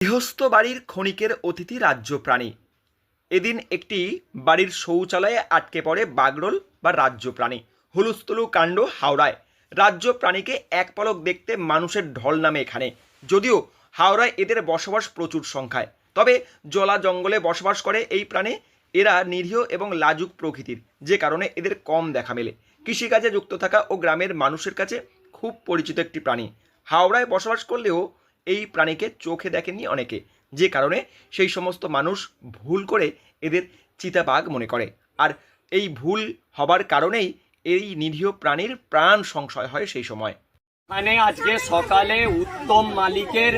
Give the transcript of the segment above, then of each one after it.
গৃহস্থ বাড়ির ক্ষণিকের অতিথি রাজ্য প্রাণী। এদিন একটি বাড়ির শৌচালয়ে আটকে পড়ে বাগরোল বা রাজ্য প্রাণী। হুলুস্থুলু কাণ্ড হাওড়ায়। রাজ্য প্রাণীকে এক পলক দেখতে মানুষের ঢল নামে এখানে। যদিও হাওড়ায় এদের বসবাস প্রচুর সংখ্যায়, তবে জলা জঙ্গলে বসবাস করে এই প্রাণী। এরা নিরীহ এবং লাজুক প্রকৃতির, যে কারণে এদের কম দেখা মেলে। কৃষিকাজে যুক্ত থাকা ও গ্রামের মানুষের কাছে খুব পরিচিত একটি প্রাণী। হাওড়ায় বসবাস করলেও এই প্রাণীকে চোখে দেখেননি অনেকে, যে কারণে সেই সমস্ত মানুষ ভুল করে এদের চিতাবাঘ মনে করে। আর এই ভুল হবার কারণেই এই নিরীহ প্রাণীর প্রাণ সংশয় হয় সেই সময়। মানে আজকে সকালে উত্তম মালিকের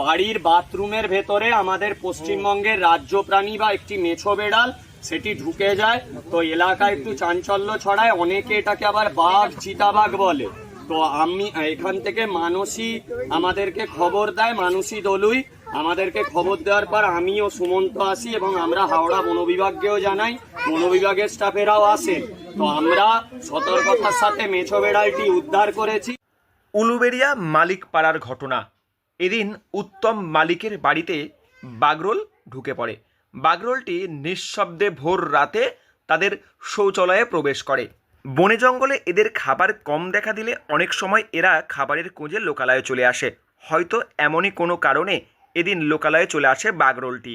বাড়ির বাথরুমের ভেতরে আমাদের পশ্চিমবঙ্গের রাজ্য প্রাণী বা একটি মেছো বেড়াল সেটি ঢুকে যায়। তো এলাকায় একটু চাঞ্চল্য ছড়ায়, অনেকে এটাকে আবার বাঘ চিতাবাঘ বলে। তো আমি এখান থেকে মানসী আমাদেরকে খবর দেয়, মানসী দলুই আমাদেরকে খবর দেওয়ার পর আমি ও সুমন্ত আসি এবং আমরা হাওড়া বন বিভাগকেও জানাই, বন বিভাগের স্টাফেরাও আসে। তো আমরা সতর্কতার সাথে মেছো বেড়ালটি উদ্ধার করেছি। উলুবেড়িয়া মালিক পাড়ার ঘটনা। এদিন উত্তম মালিকের বাড়িতে বাগরোল ঢুকে পড়ে। বাগরোলটি নিঃশব্দে ভোর রাতে তাদের শৌচালয়ে প্রবেশ করে। বনে জঙ্গলে এদের খাবার কম দেখা দিলে অনেক সময় এরা খাবারের খোঁজে লোকালয়ে চলে আসে। হয়তো এমনই কোনো কারণে এদিন লোকালয়ে চলে আসে বাগরোলটি।